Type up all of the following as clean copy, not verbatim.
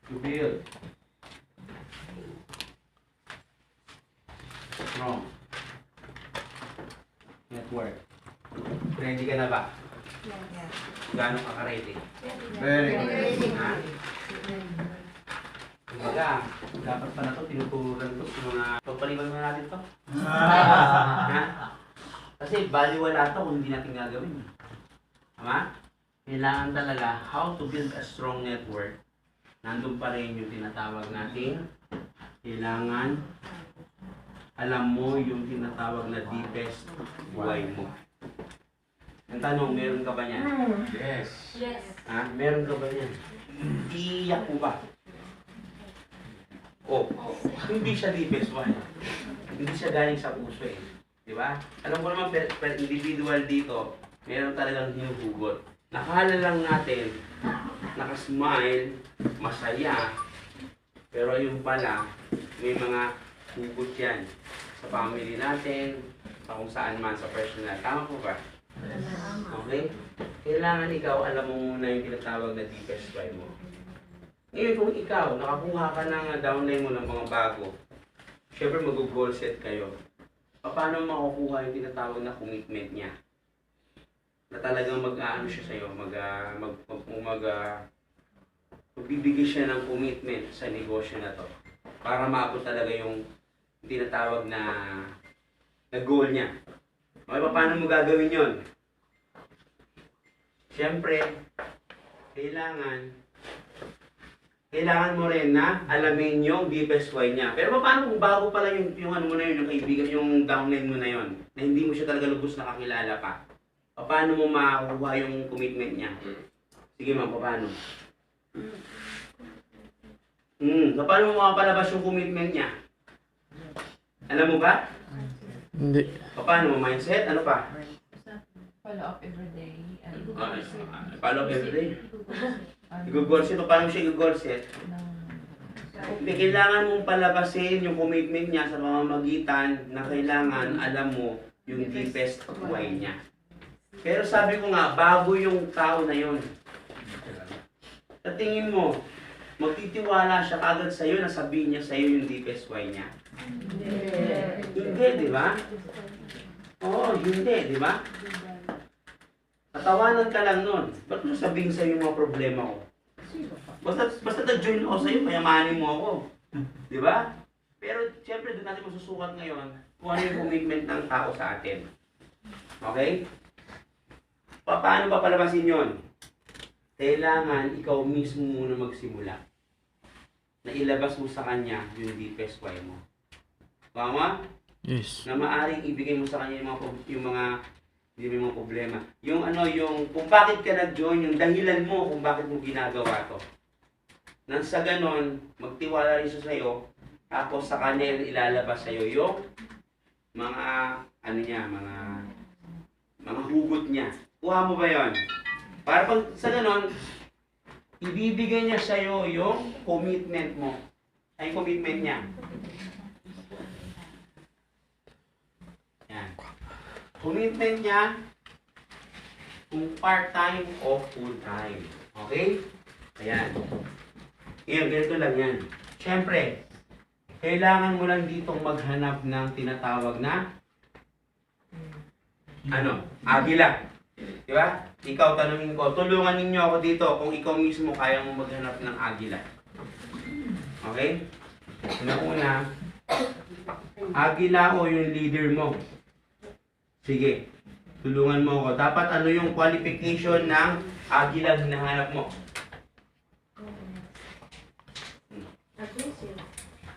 to build strong network. Ready ka na ba? Yeah. Gaano ka ka-ready? Very good. Ha? Kumbaga, dapat pa na ito, tinuturuan ito sa mga... Pagpaliban mo natin ito. Ha? Kasi baliwala ito kung hindi natin gagawin. Tama? Kailangan talaga how to build a strong network. Nandun pa rin yung tinatawag natin. Kailangan alam mo yung tinatawag na deepest why mo. Ang tanong, meron ka ba niyan? Yes. Yes. Ha? Meron ka ba niyan? Iyak mo ba? Oh, hindi siya deepest why. Hindi siya galing sa puso eh. Di ba? Alam ko naman, per individual dito, meron talagang hinuhugot. Nakala lang natin, nakasmile, masaya, pero yung pala, may mga hugot yan sa family natin, sa kung saan man, sa personal. Tama po ba? Okay? Kailangan ikaw, alam mo muna yung tinatawag na deepest why mo. Ngayon kung ikaw, nakakuha ka ng downline mo ng mga bago, syempre mag-goal set kayo. Paano makukuha yung tinatawag na commitment niya? Na talagang mag-aano siya sa'yo, magbibigay siya ng commitment sa negosyo na to. Para maabot talaga yung tinatawag na goal niya. Okay, paano mo gagawin yon? Siyempre, kailangan mo rin na alamin yung deepest why niya. Pero paano kung bago pa lang yung ano mo na yun, yung kaibigan, yung downline mo na yun, na hindi mo siya talaga lubos nakakilala pa? Paano mo makukuha yung commitment niya? Sige ma'am, paano? Paano mo makapalabas yung commitment niya? Alam mo ba? Hindi. Paano mo mindset? Ano pa? Follow up every day. Follow up every day. I-goal set. Paano mo siya i-goal set? Hindi, kailangan mong palabasin yung commitment niya sa pamamagitan na kailangan alam mo yung deepest why niya. Pero sabi ko nga, bago yung tao na yon. Sa tingin mo, magtitiwala siya kagad sa'yo na sabihin niya sa'yo yung deepest why niya? Hindi, di ba? Oo, hindi, di ba? Tatawanan ka lang nun. Ba't mo sabihin sa'yo yung mga problema ko? Basta nag-join ako sa'yo, mayamanin mo ako. Di ba? Pero siyempre doon natin masusukat ngayon kung ano yung commitment ng tao sa atin. Okay? Paano ba palabasin yun? Kailangan ikaw mismo muna magsimula na ilabas mo sa kanya yung deepest why mo. Tama? Yes. Na maaring ibigay mo sa kanya yung mga problema. Yung kung bakit ka nag-join, yung dahilan mo kung bakit mo ginagawa to. Nang sa ganon, magtiwala rin siya sa'yo, tapos sa kanya ilalabas sa'yo yung mga mga hugot niya. Kuha mo ba yon? Para pag sa ganon, ibibigay niya sa'yo yung commitment mo. Ay, commitment niya. Yan. Commitment niya kung part-time o full-time. Okay? Ayan. Ngayon, ganito lang yan. Siyempre, kailangan mo lang ditong maghanap ng tinatawag na agila. Di ba? Ikaw, tanungin ko, tulungan ninyo ako dito kung ikaw mismo kaya mo maghanap ng agila. Okay? Una, agila o yung leader mo. Sige, tulungan mo ako. Dapat ano yung qualification ng agila na hinahanap mo? Aggressive.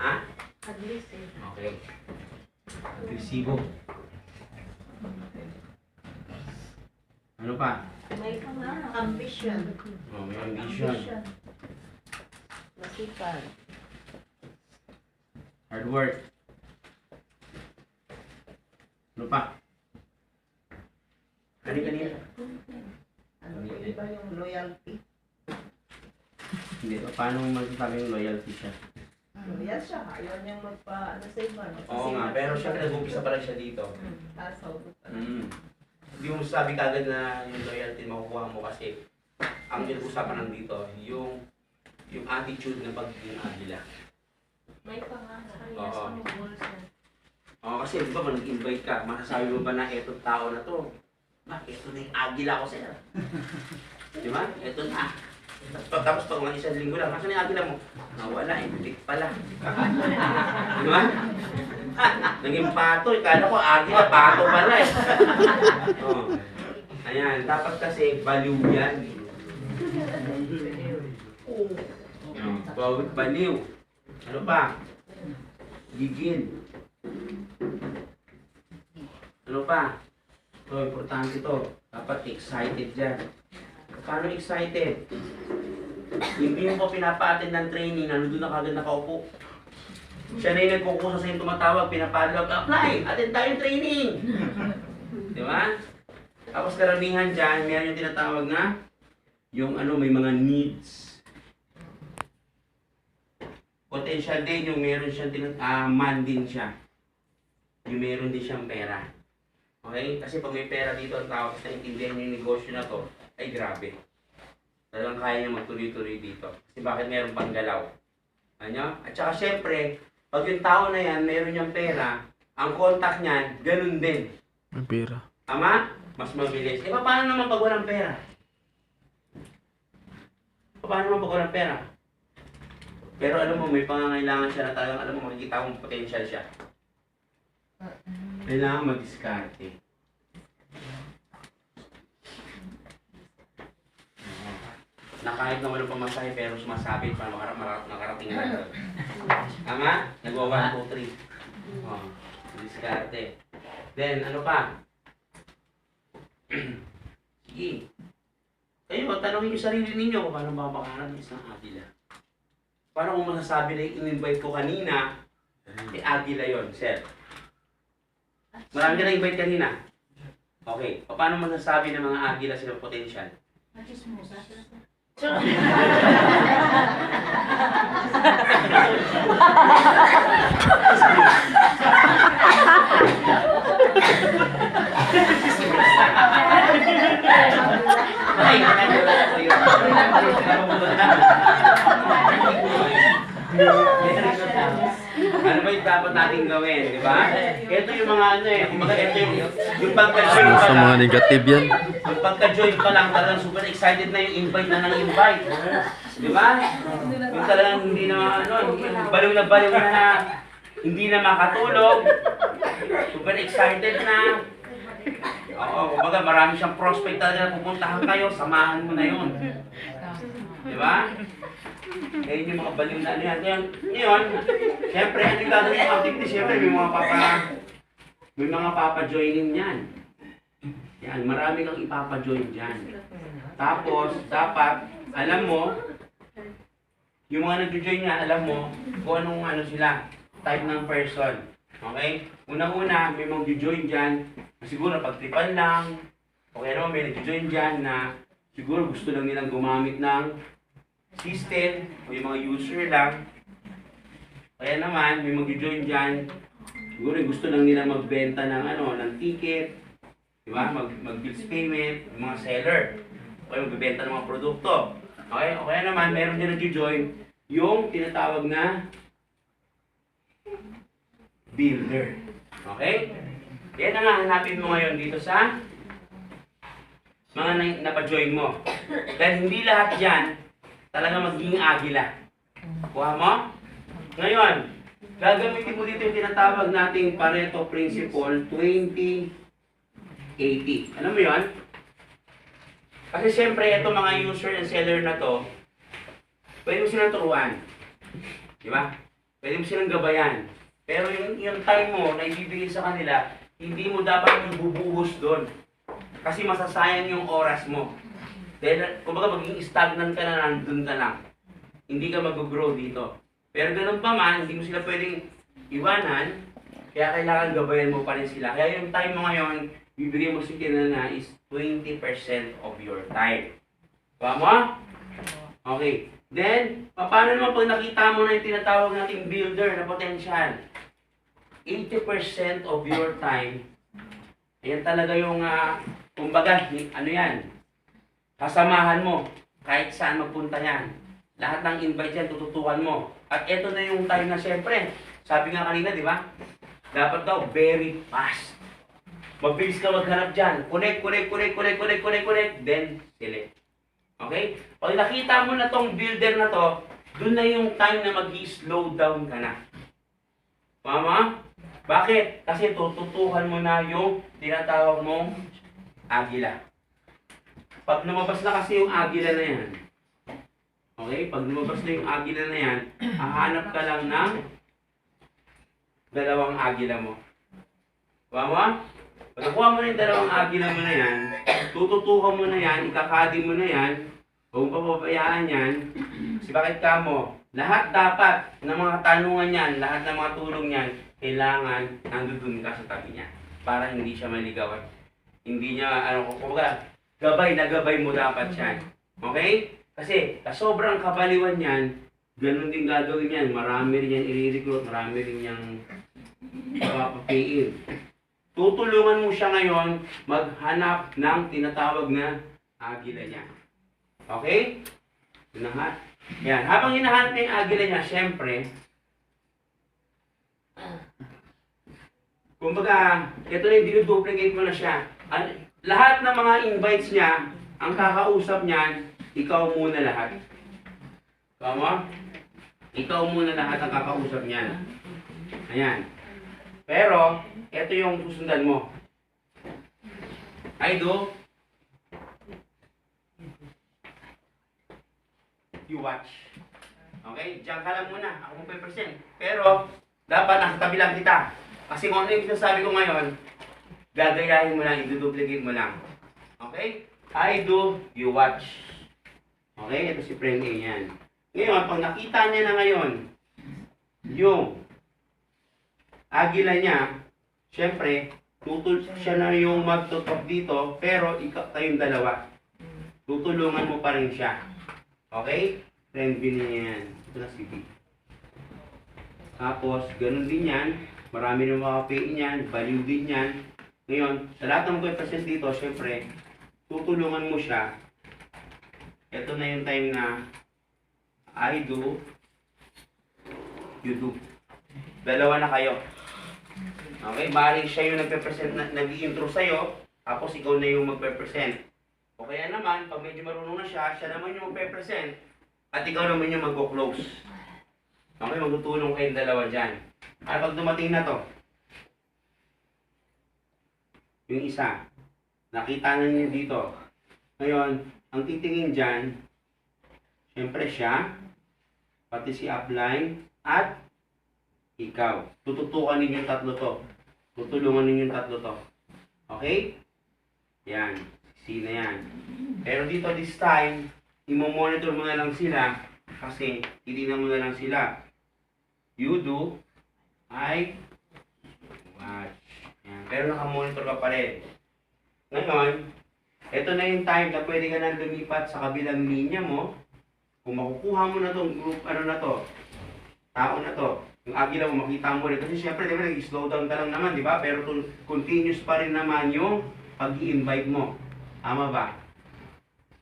Ha? Aggressive. Okay. Agresibo. Ano pa? May ambition. Oh, may ambition. Masipag. Hard work. Ano pa? Kanina. Iba yung loyalty. Hindi. Paano mo masasabi yung loyalty siya? Loyal siya. Ayaw niyang magpa, sa iba. Oo nga, pero siya nag-umpisa pa rin siya dito. Hindi mo sabi kagad na yung loyalty makukuha mo kasi ang pinag-usapan nandito, yung yung attitude ng pagiging agila. May pangalan. Oo. Oo, kasi di ba kung nag-invite ka, masasabi mo ba na etong tao na to? Ba, eto na yung agila ko sa'yo. Di ba? Eto na. Tapos pag mga isang linggo lang, kasi yung agila mo? Nawala, butik pala. Di ba? Naging pato, kala ko agila, pato pala eh. Oh. Ayan, dapat kasi baliw yan. Baliw. Ano pa? Gigil. Ano pa? Ito, importante to. Dapat excited dyan. Paano excited? Hindi mo pa pinapa-attend ng training, nandun na kagad nakaupo. Siya na yung nagkukusa sa yung tumatawag, pinapalog, apply! Attend tayo yung training! Di ba? Tapos karamihan dyan, meron yung tinatawag na yung may mga needs. Potential din yung meron siyang man din siya. Yung meron din siyang pera. Okay? Kasi pag may pera dito, ang tawag sa intindihan yung negosyo na to, ay grabe. Talagang kaya niya magtuloy-tuloy dito. Kasi bakit meron pang galaw? Ano? At saka syempre, pag yung tao na yan, meron niyang pera, ang contact niyan, ganun din. May pera. Tama? Mas mabilis. Eh, paano naman pag walang pera? Paano naman pag walang pera? Pero alam mo, may pangangailangan siya na talagang, alam mo, makikita mong potential siya. Kailangan mag-diskarte. Na kahit na walang pamasahe, pero sumasabit para makarating na. Tama? Nagwa 1, 2, 3. Oh, diskarte. Then, ano pa? Sige. Kayo, tanongin niyo sarili ninyo kung paano mapakanan ng isang agila. Paano kung masasabi na in-invite ko kanina, agila yon, sir? Marami ka na-invite kanina. Okay. Paano masasabi ng mga agila sila potential? Ano ba yung dapat natin gawin, di ba? Ito yung mga kumbaga ito yung pagka-join pa Sa mga lang. negative yan. Yung pagka-join pa lang, talagang super excited na yung invite na invite. Di ba? Yung talagang hindi na, baliw na hindi na makatulog. Super excited na. Oo, kumbaga marami siyang prospect talaga na pupuntahan kayo, samahan mo na yun. Di ba? Eh, yung mga baliw na yan. Ngayon, siyempre, ano yung gagawin ng activity? Siyempre, may mga papa-joining yan. Yan, marami kang ipapa-join dyan. Tapos, dapat, alam mo, yung mga nag-join niya, alam mo, kung anong sila, type ng person. Okay? Unang-una, may mga join dyan, siguro pagtripan lang, okay naman, may nag-join dyan na siguro gusto lang nilang gumamit ng system o yung mga user lang. Kaya naman, may mag-join dyan, siguro gusto lang nila magbenta ng ng ticket, di ba? Mag-bills payment, yung mga seller. Okay, magbebenta ng mga produkto. Okay? O kaya naman, meron din nag-join yung tinatawag na builder. Okay? Yan na nga, hanapin mo ngayon dito sa mga napa-join mo. Dahil hindi lahat yan talaga magiging agila. Kuha mo? Ngayon, gagamitin mo dito yung tinatawag nating Pareto Principle 20-80. Alam mo yun? Kasi siyempre, itong mga user and seller na to, pwede mo silang turuan. Di ba? Pwede mo silang gabayan. Pero yung time mo na ibibigay sa kanila, hindi mo dapat ibubuhos doon. Kasi masasayang yung oras mo. Dahil, kumbaga maging stagnant ka na, nandun ka lang. Hindi ka mag-grow dito. Pero ganun pa man, hindi mo sila pwedeng iwanan, kaya kailangan gabayan mo pa rin sila. Kaya yung time mo ngayon, bibigyan mo sila na is 20% of your time. Tama? Okay. Then, paano naman pag nakita mo na yung tinatawag nating builder na potential? 80% of your time, ayan talaga yung, kumbaga, yan, kasamahan mo, kahit saan magpunta yan. Lahat ng invite yan, tututukan mo. At eto na yung time na siyempre, sabi nga kanina, di ba? Dapat daw, very fast. Mabilis ka maghanap dyan. Connect, then select. Okay? Pag nakita mo na tong builder na to, dun na yung time na mag-slow down ka na. Mama? Bakit? Kasi tututukan mo na yung tinatawag mong agila. Pag lumabas na kasi yung agila na yan, okay? Pag lumabas na yung agila na yan, hahanap ka lang ng dalawang agila mo. Mama? Pag nakuha mo na yung dalawang agila mo na yan, tututukan mo na yan, ikakadi mo na yan, huwag papabayaan yan. Kasi bakit ka mo? Lahat dapat ng mga tanungan yan, lahat ng mga tulong yan, kailangan nandun ka sa tabi niya. Para hindi siya maligaw at hindi niya, kumbaga, gabay na gabay mo dapat yan. Okay? Kasi, sobrang kabaliwan yan, ganun din gagawin yan. Marami rin yan i-recruit, marami rin yung papapayin. Tutulungan mo siya ngayon maghanap ng tinatawag na agila niya. Okay? Yun na nga. Yan. Habang hinahanap niya yung agila niya, syempre, kumbaga, ito na yung dinuduplicate mo na siya. Lahat ng mga invites niya, ang kakausap niyan, ikaw muna lahat. Tama? Ikaw muna lahat ang kakausap niyan. Ayan. Pero, ito yung susundan mo. I do. You watch. Okay? Diyan ka lang muna. Ako 5%. Pero, dapat nasa tabi lang kita. Kasi kung ano yung sinasabi ko ngayon, gagayahin mo lang, i-duplicate mo lang. Okay? I do, you watch. Okay? Ito si friend A yan. Ngayon, pag nakita niya na ngayon, yung agila niya, syempre, siya na yung magtutok dito, pero kayong dalawa. Tutulungan mo pa rin siya. Okay? Friend B niya yan. Ito na si B. Tapos, ganun din yan. Marami rin makapain yan, value din yan. Ngayon, sa lahat ng mga dito, syempre, tutulungan mo siya. Ito na yung time na I do, you do. Dalawa na kayo. Okay, maaaring siya yung nagpe-present, nag-i-intro sa'yo, tapos ikaw na yung magpe-present. O kaya naman, pag medyo marunong na siya, siya naman yung magpe-present, at ikaw naman yung mag-close. Okay, magtutulong kayong dalawa dyan. At pag dumating na to, yung isa, nakita na niyo dito. Ngayon, ang titingin dyan, syempre siya, pati si upline, at ikaw. Tututukan ninyo yung tatlo to. Tutulungan ninyo yung tatlo to. Okay? Yan. C na yan. Pero dito this time, imo-monitor mo na lang sila kasi titignan mo na lang sila. You do, I watch. Yan. Pero nakamonitor ka pa rin. Ngayon, ito na yung time na pwede ka na lumipat sa kabilang linya mo. Kung makukuha mo na tong group, ano na to, tao na to, yung agila mo, makita mo rin. Kasi syempre, di ba, nag-slow down ka lang naman, di ba? Pero continuous pa rin naman yung pag-i-invite mo. Tama ba?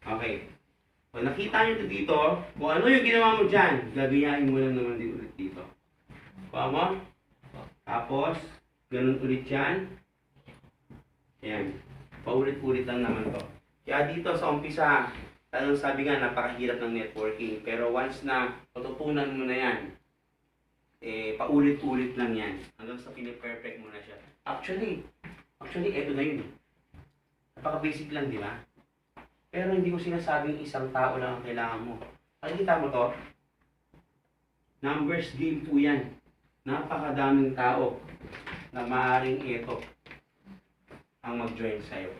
Okay. Pag nakita nyo ito dito, kung ano yung ginawa mo dyan, gagayahin mo lang naman din ulit dito. Tama? Tapos, ganun ulit yan. Ayan. Paulit-ulit lang naman to. Kaya dito sa umpisa, talagang sabi nga, napakahirap ng networking. Pero once na matutunan mo na yan, paulit-ulit lang yan. Hanggang sa piniperfect mo na siya. Actually, eto na yun. Napaka-basic lang, di ba? Pero hindi ko sinasabing isang tao lang ang kailangan mo. Nakikita mo to? Numbers game po yan. Napakadaming tao na maaaring ito ang mag-join sa'yo.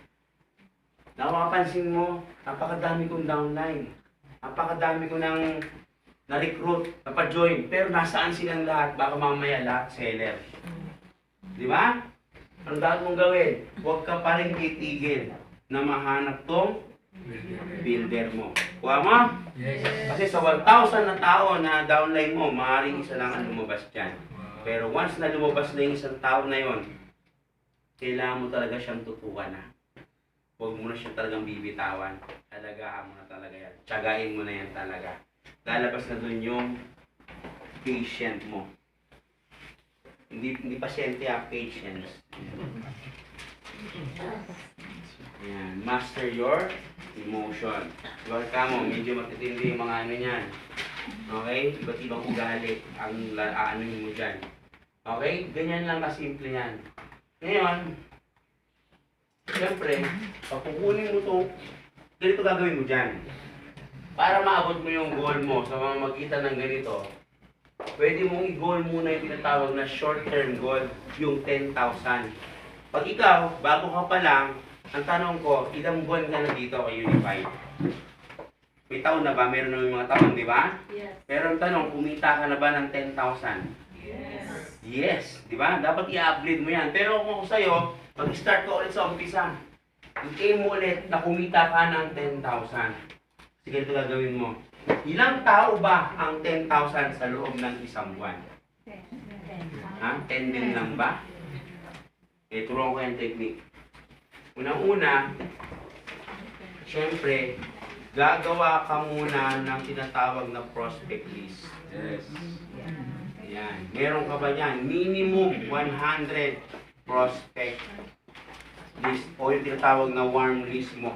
Napapansin mo, napakadami kong downline. Napakadami ko nang na-recruit, napa-join. Pero nasaan silang lahat? Baka mamaya lahat seller. Di ba? Ang dapat mong gawin, huwag ka pa rin titigil na mahanap tong builder mo. Kuha mo? Yes. Kasi sa 1,000 na tao na downline mo, maaaring isa lang ang lumabas dyan. Pero once na lumabas na yung isang tao na yon, kailangan mo talaga siyang tutukan na. Huwag mo na siyang talagang bibitawan. Alagaan mo na talaga yan. Tsagain mo na yan talaga. lalabas na dun yung patient mo. Hindi pasyente patients. Ayan, master your emotion. Diba ka mo, medyo matitindi yung mga ano niyan. Okay? Iba't ibang ugali ang aanuhin mo dyan. Okay? Ganyan lang kasimple yan. Ngayon, siyempre, pag kukunin mo ito, ganito gagawin mo dyan. Para maabot mo yung goal mo sa pamamagitan ng ganito, pwede mong i-goal muna yung tinatawag na short-term goal, yung 10,000. Pag ikaw, bago ka pa lang, ang tanong ko, ilang buwan ka na dito kay Unified? May taon na ba? Meron na mga taon, di ba? Yes. Pero ang tanong, kumita ka na ba ng 10,000? Yes. Yes, di ba? Dapat i-upgrade mo yan. Pero kung ako sa'yo, mag-start ka ulit sa umpisa. I-aim mo ulit na kumita ka ng 10,000. Sige, ito gagawin mo. Ilang tao ba ang 10,000 sa loob ng isang buwan? Ha? 10 din lang ba? Turuan ko yung technique. Unang-una, syempre, gagawa ka muna ng tinatawag na prospect list. Yes. Yan. Meron ka ba yan? Minimum 100 prospect list o yung tinatawag na warm list mo.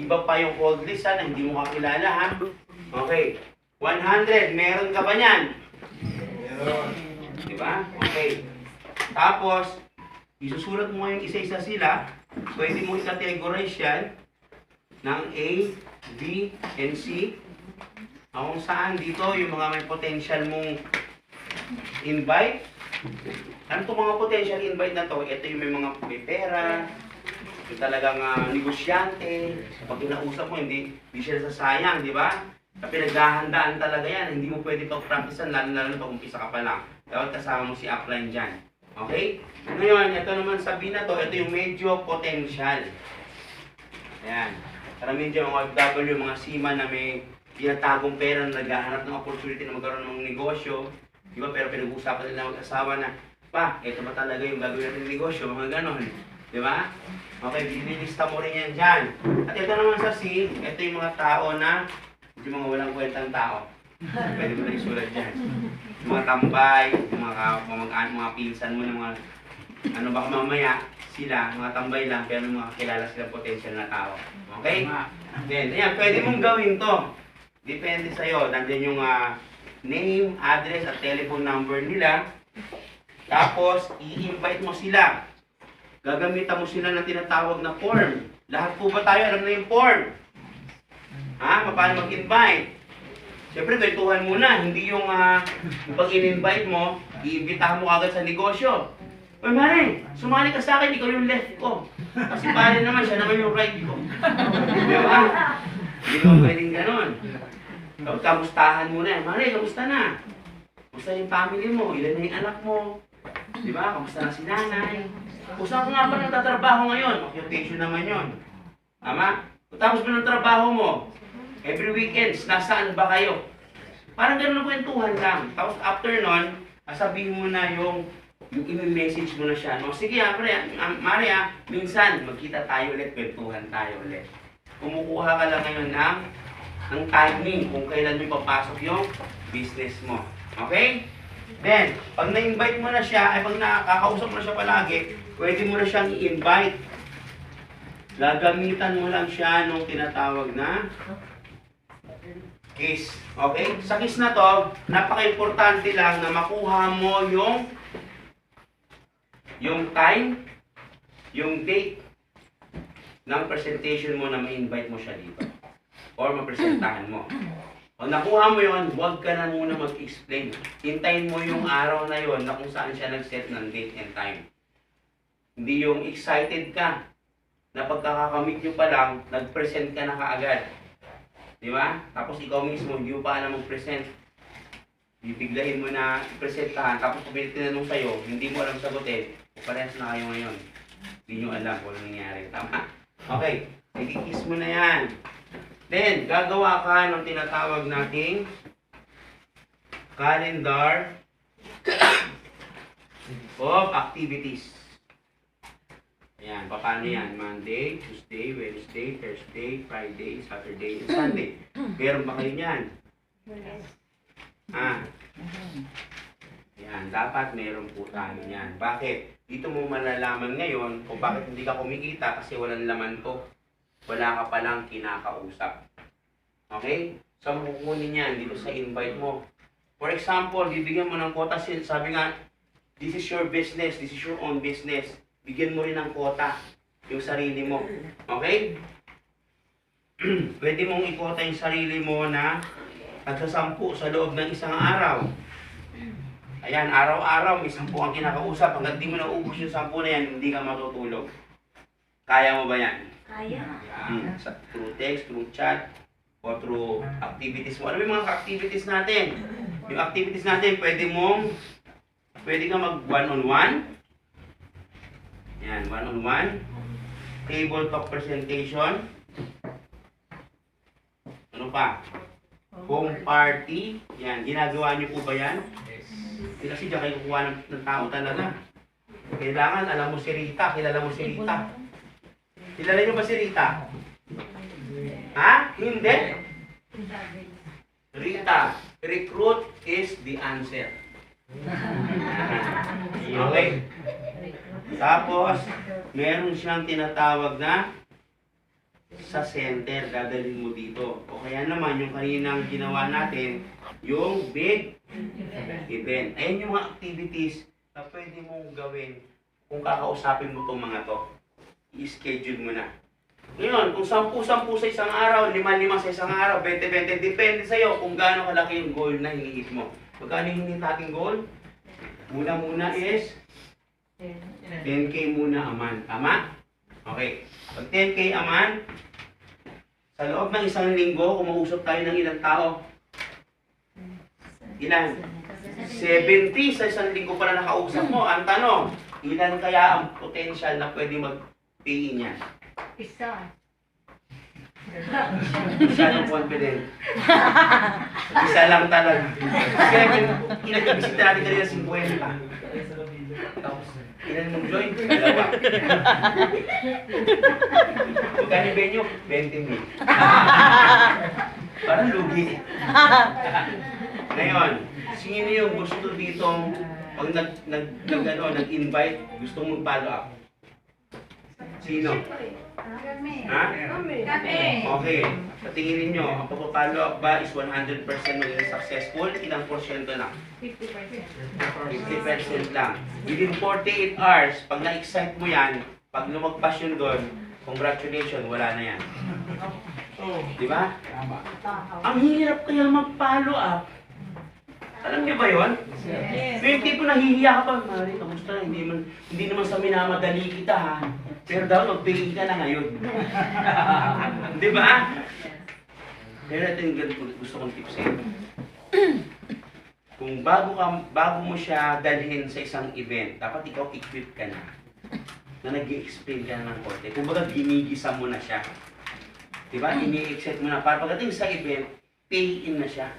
Iba pa yung cold list na hindi mo kakilala ha. Okay. 100. Meron ka ba yan? Meron. Diba? Okay. Tapos, isusulat mo yung isa-isa sila. Pwede mo i-categorize yan ng A, B, and C. Kung saan dito yung mga may potential mong invite. Ano itong mga potential invite na to? Ito yung may pera, yung talagang negosyante. Pag kinausap mo, hindi siya sasayang, di ba? Pinaghahandaan talaga yan. Hindi mo pwede pag-practicean, lalo pag umpisa ka pa lang. Dapat kasama mo si upline dyan. Okay? Ngayon, ito naman sabi na to, ito yung medyo potential. Ayan. Para medyo mga OFW, mga seaman na may tinatagong pera na naghahanap ng opportunity na magkaroon ng negosyo. Di ba? Pero pinag-uusapan nila mag-asawa na, pa, ito ba talaga yung gagawin natin ng negosyo? Mga ganon. Di ba? Okay, binilista mo rin yan dyan. At ito naman sa C, ito yung mga tao na, yung mga walang kwentang tao. Pwede mo na isulat dyan. Yung mga tambay, yung mga pinsan mo, yung mga, ano baka mamaya, sila, mga tambay lang, pero mga kilala silang potential na tao. Okay? Then, ayan, pwede mong gawin to. Depende sa'yo. Nandiyan yung name, address, at telephone number nila. Tapos, i-invite mo sila. Gagamitan mo sila ng tinatawag na form. Lahat po ba tayo alam na yung form? Ha? Paano mag-invite? Siyempre, kwentuhan muna. Hindi yung pag in-invite mo, iimbitahan mo agad sa negosyo. Uy, Mare, sumali ka sa akin, ikaw yung left ko. Kasi pare naman, siya naman yung right ko. Di ba? Hindi mo pwedeng ganon. Tapos kamustahan muna. Mare, kamusta na? Kamusta yung family mo? Ilan na yung anak mo? Di ba? Kamusta na si nanay? Kung saan ka nga pa nagtatrabaho ngayon? Occupation naman yon. Tama? Kung tapos mo ng trabaho mo, every weekends, nasaan ba kayo? Parang ganun ang kwentuhan lang. Tapos after nun, sabihin mo na yung i-message mo na siya. No? Sige, Maria, minsan, magkita tayo ulit, kwentuhan tayo ulit. Kumukuha ka lang ngayon ng timing kung kailan mo ipapasok yung business mo. Okay? Then, pag na-invite mo na siya, ay pag nakakausap mo na siya palagi, pwede mo na siyang i-invite. Gagamitan mo lang siya nung tinatawag na kiss. Okay? Sa kiss na to, napaka-importante lang na makuha mo yung time, yung date ng presentation mo na ma-invite mo siya dito. Or mapresentahan mo. Pag nakuha mo yon, huwag ka na muna mag-explain. Hintayin mo yung araw na yon na kung saan siya nag-set ng date and time. Hindi yung excited ka na pagkakakamit nyo pa lang, nag-present ka na kaagad. Di ba? Tapos ikaw mismo, hindi mo pa na mag-present. Bibiglahin mo na i-presentahan. Tapos kung may tinanong sa'yo, hindi mo alam sagutin. Parehas na kayo ngayon. Hindi nyo alam kung ano nangyari. Tama? Okay. Nagkikis mo na yan. Then, gagawa ka ng tinatawag nating calendar of activities. Ayan, paano yan? Monday, Tuesday, Wednesday, Thursday, Friday, Saturday, and Sunday. Meron ba kayo niyan? Yan, dapat meron po tayo yan. Bakit? Dito mo malalaman ngayon kung bakit hindi ka kumikita kasi walang laman to. Wala ka palang kinakausap. Okay? Saan mo kukunin yan? Dito sa invite mo. For example, bibigyan mo ng quota, sabi nga, this is your business, this is your own business. Bigyan mo rin ng quota yung sarili mo. Okay? Pwede mong ikota yung sarili mo na nagsasampu sa loob ng isang araw. Ayan, araw-araw, may 10 ang kinakausap. Hanggang di mo naubos yung 10 na yan, hindi ka matutulog. Kaya mo ba yan? Kaya. Through text, through chat, o through activities mo. Ano yung mga activities natin? Yung activities natin, pwede ka mag one-on-one. Yan, one-on-one. Table talk presentation. Ano pa? Home party. Yan, ginagawa niyo po ba yan? Kasi diyan kayo kukuha ng tao talaga. Kailangan, alam mo si Rita. Kilala mo si Rita. Kilala niyo ba si Rita? Ha? Hindi? Rita, recruit is the answer. Okay? Tapos, meron siyang tinatawag na sa center, dadalhin mo dito. O kaya naman, yung kaninang ginawa natin, yung big event. Ayan yung mga activities na pwede mong gawin kung kakausapin mo itong mga to. I-schedule mo na. Ngayon, kung 10-10 sa isang araw, 5-5 sa isang araw, 20-20, depende sa'yo kung gaano kalaki yung goal na hinihit mo. Magkano yung hinihit natin goal? Muna is 10K muna a month. Tama? Okay. Pag 10K a month, sa loob ng isang linggo, kung mausap tayo ng ilang tao, ilan? 70 sa isang linggo pala nakausap mo. Ang tanong, ilan kaya ang potential na pwede mag-pay niyan? Isa. Masyadong confident. Isa lang talaga. Kaya pinag-ibisita natin kanina 50. Tapos, ilan mong join? Dalawa. Magkano yung venue? 20,000. Parang lugi. Ngayon, sino yung gusto ditong pag nag-invite, gusto mong follow up? Sino? Ha? Okay. Sa tingin ninyo, ang pag-follow up ba is 100% magiging successful? Ilang porsyento lang? 50% lang. Within 48 hours, pag na-excite mo yan, pag lumagpas yun doon, congratulations, wala na yan. Di ba? Ang hirap kaya mag-follow up. Alam niyo ba yun? Yes. May tipo nahihiya ka pa, Mari, kamusta? Hindi naman sa minamadali kita ha. Pero daw, mag-pay ka na ngayon. Di ba? Pero ito yung gusto kong tips eh. Kung bago mo siya dalhin sa isang event, dapat ikaw equip ka na. Na nag-i-explain ka na ng konti. Kung baga, ginigisa mo na siya. Diba? Ini-excite mo na. Para pagdating sa event, pay in na siya.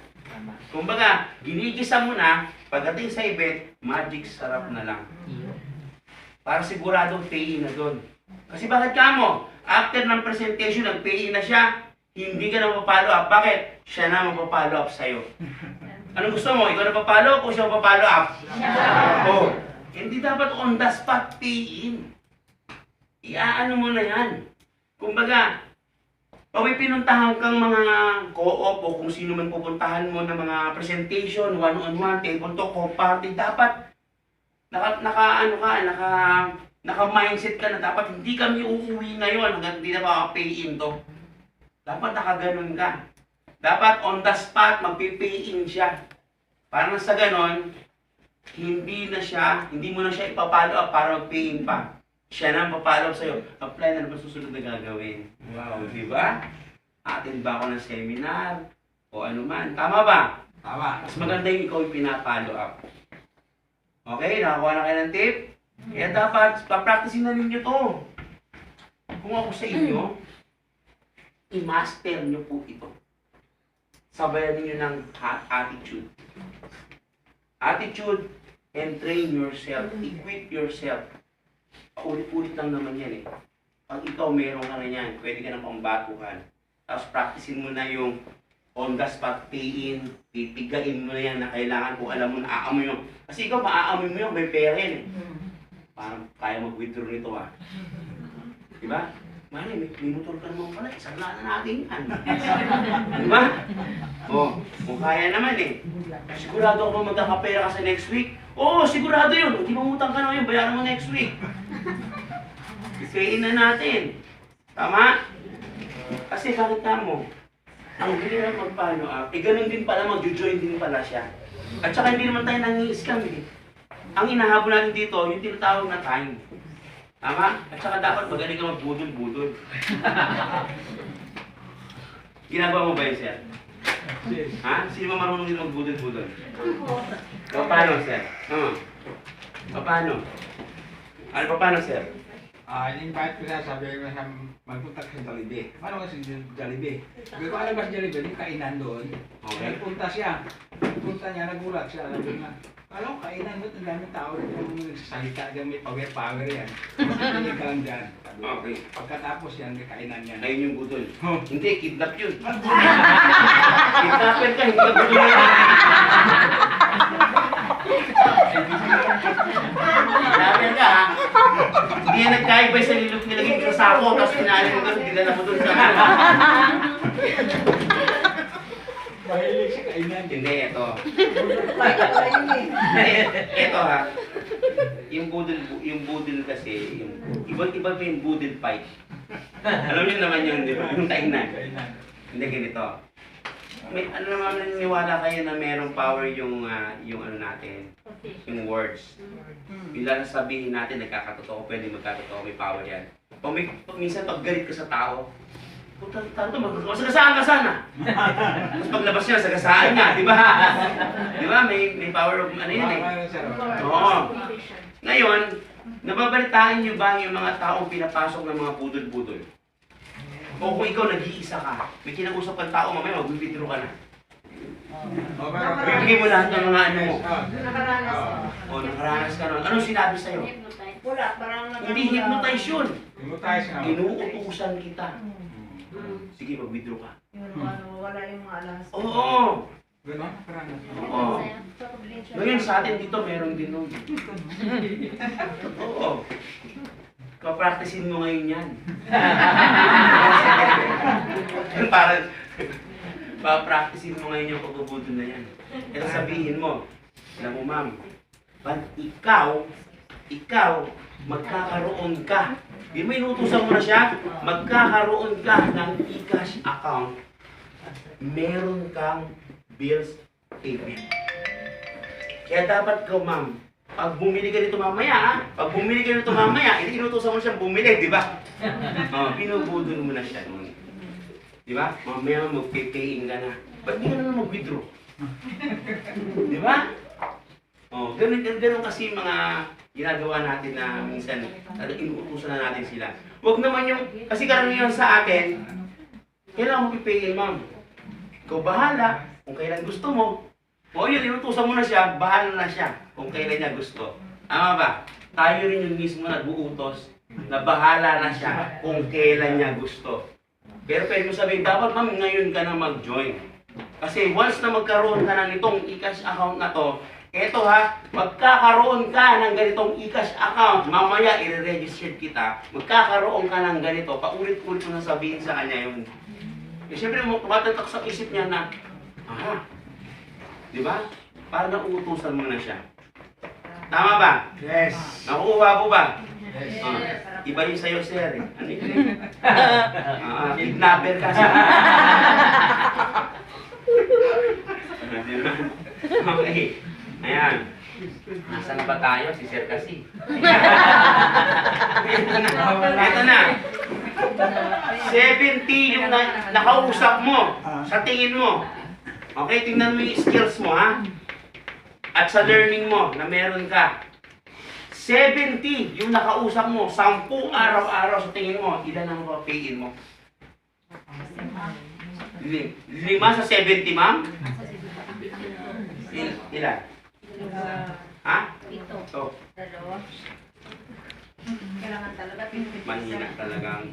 Kung baga, ginigisa mo na, pagdating sa event, magic sarap na lang. Para siguradong pay in na doon. Kasi bakit ka mo? After ng presentation, nag-pay in na siya, hindi ka na mapapalo up. Bakit? Siya na mapapalo up sa'yo. Anong gusto mo? Ikaw na papalo up o siya mapapalo up? Oh, hindi dapat on the spot pay in. Iaano mo na yan. Kumbaga, pag may pinuntahan kang mga co-op o kung sino man pupuntahan mo ng mga presentation, one-on-one, table talk, home party, dapat naka-mindset ka na dapat hindi kami uuwi ngayon hanggang hindi na makaka-pay in to. Dapat nakaganon ka. Dapat on the spot, magpipay in siya. Para sa ganon, hindi mo na siya ipapalo up para mag-pay in pa. Siya na ang papalo up sa'yo. Apply na naman susunod na gagawin. Wow, di ba? Atin ba ako ng seminar? O ano man. Tama ba? Tama. Mas maganda yung ikaw yung pinapalo up. Okay, nakakuha na kayo ng tip? Kaya dapat, papracticein na ninyo to. Kung ako sa inyo, i-master nyo po ito. Sabayan ninyo ng attitude. Attitude and train yourself. Equip yourself. Paulit-ulit lang naman yan eh. Pag ikaw meron ka na yan, pwede ka na pang batuhan. Tapos practicein mo na yung on the spot pay-in, titigain mo na yan na kailangan kung alam mo na aamoy mo. Kasi ikaw, maaamoy mo yun, may pera yan eh. Parang kaya mag-withdraw nito ah. Diba? Mali, may motor ka naman pala, isang na natin yan. Diba? O, kung kaya naman eh. Sigurado ako magkakapera ka sa next week? Oo, sigurado yun. Hindi mamutang ka naman yun, bayaran mo next week. Pay-in na natin. Tama? Kasi bakit na mo? Ang hirap magpaano ganun din pala, mag-join din pala siya. At saka hindi naman tayo nangi-scam eh. Ang inahabol natin dito, yung tinatawag na time. Tama? At saka dapat magaling ka magbudol-budol. Ginagawa mo ba yun, sir? Ha? Sino ba marunong din magbudol-budol? Paano, sir? Paano? Ano paano, sir? In-invite ko na, sabi ko na magpunta ka sa Jollibee. Paano kasi Jollibee? Sabi ko, alam ba sa Jollibee, yung kainan doon? Okay. Nagpunta siya. Nagpunta niya, nagulat siya. Sabi na, alam ko, kainan doon, ang daming tao yung nagsasalita dyan, may power yan. Hindi ka lang dyan. Sabi ko, Okay. pagkatapos yan, may kainan yan. Ayun yung budol. Oh. Hindi, kidnap yun. Kidnapper ka, hindi ka budol na. Kidnapper ka ha. Hindi yan nagkaibay sa lilok nilagay ko sa sako, tapos pinali mo doon, dinala mo doon sa Mahilig siya kainan. Hindi, ito. Ito ha. Yung budol kasi, iba't-iba pa yung budol fight. Alam niyo naman yun, di ba? Yung kainan. Hindi ganito. May ano naman naniniwala kayo na merong power yung ano natin, yung words. Yung lang sabihin natin nagkakatotoo, pwede magkatotoo, may power yan. Minsan pag galit ka sa tao, puta tanto masagasaan ka sana. Tapos paglabas niya, sagasaan niya, di ba? Di ba? May power of ano yan eh. Oo. Ngayon, nababalitaan niyo ba yung mga taong pinapasok ng mga budol-budol? O kung ikaw nag-iisa ka, may kinausap kang tao, mamaya mag-withdraw ka na. Bibigay mo lahat ng mga ano mo. Nakaranas. O, nakaranas ka nun. Anong sinabi sa'yo? Wala, parang Hindi hypnotize yun. Hypnotize nga. Inuutusan kita. Sige, mag-withdraw ka. Wala yung mga alas. Oo. Ganon, karanas. Oo. Ngayon sa atin dito, meron din nun. Oo. Papracticein mo ngayon yan. Parang, papracticein mo ngayon yung pagbubudol na yan. Ito sabihin mo, alam mo ma'am, pag ikaw, magkakaroon ka. Yung may inutusan mo na siya, magkakaroon ka ng e-cash account. Meron kang bills payment. Kaya dapat ko ma'am, pag bumili ka nito mamaya, inutusan mo siyang bumili, di ba? Binubudol mo na siya noon. Di ba? Mamaya mag-pay-in ka na. Ba't di ka naman mag-withdraw? Di ba? Ganun kasi mga ginagawa natin na minsan, inuutusan na natin sila. Huwag naman yung, kasi karamihan sa atin, kailangan mo pay-in, ma'am. Ikaw bahala, kung kailan gusto mo. O yun, inutusan mo na siya, bahala na siya kung kailan niya gusto. Tama ba? Tayo rin yung mismo nag-uutos na bahala na siya kung kailan niya gusto. Pero pwede mo sabihin, dapat ma'am, ngayon ka na mag-join. Kasi once na magkaroon ka ng itong e-cash account na to, eto ha, magkakaroon ka ng ganitong e-cash account, mamaya i-register kita, magkakaroon ka ng ganito, paulit-ulit mo na sabihin sa kanya yun. Eh syempre, tumatatak sa isip niya na, di ba? Parang nauutusan mo na siya. Tama ba? Yes. Nakuha po ba? Yes. Iba yung sa'yo, sir. Ano yun? Kidnapper ka siya. Okay. Ayan. Nasaan ba tayo? Si Sir kasi. Ito na. 70 yung nakausap mo sa tingin mo. Okay, tingnan mo yung skills mo, ha? At sa learning mo na meron ka. 70 yung nakausap mo, 10 araw-araw sa tingin mo, ilan ang papayin mo? 5 sa 70, ma'am? Ilan? Ha? Ito. Dalawa. Kailangan talaga. Mahina talagang.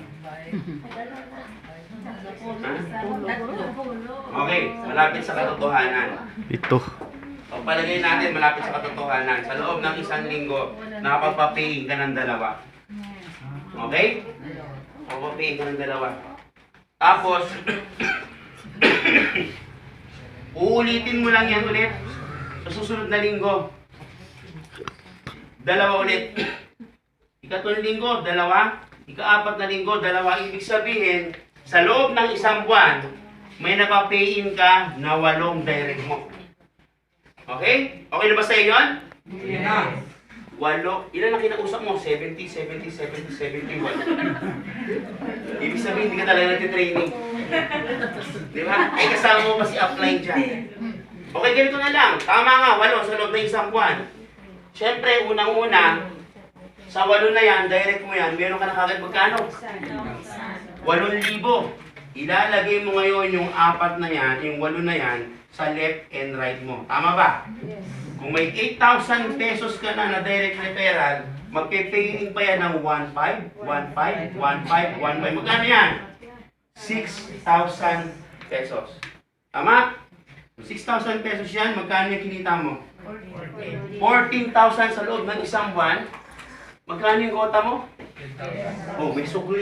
Okay, malapit sa katotohanan. Ito. O palagay natin malapit sa katotohanan. Sa loob ng isang linggo, nakapagpapayin ka ng dalawa. Okay? Nakapagpapayin ka ng dalawa. Tapos, uulitin mo lang yan ulit sa susunod na linggo. Dalawa ulit. Ikatlong linggo, dalawa. Ika-apat na linggo, dalawa. Ibig sabihin, sa loob ng isang buwan, may napapayin ka na 8 direct mo. Okay? Okay na ba sa iyo yun? Yan na. 8. Ilan na kinausap mo? 70, 70, 70, 71. Ibig sabihin, hindi ka talaga nagtitraining. Di ba? Ay kasama mo pa si upline dyan. Okay, ganito na lang. Tama nga, 8 sa loob ng isang buwan. Siyempre, unang-una, sa 8 na yan, direct mo yan, meron ka na kagad magkano? 8,000. Ilalagay mo ngayon yung 4 na yan, yung 8 na yan, sa left and right mo. Tama ba? Kung may 8,000 pesos ka na na direct referral, magpe-paying pa yan ng 1,500, 1,500, 1,500, 1,500. Magkano yan? 6,000 pesos. Tama? 6,000 pesos yan, magkano yung kinita mo? 14,000 sa loob ng isang buwan. Magkano yung kota mo? Oh, may sukli.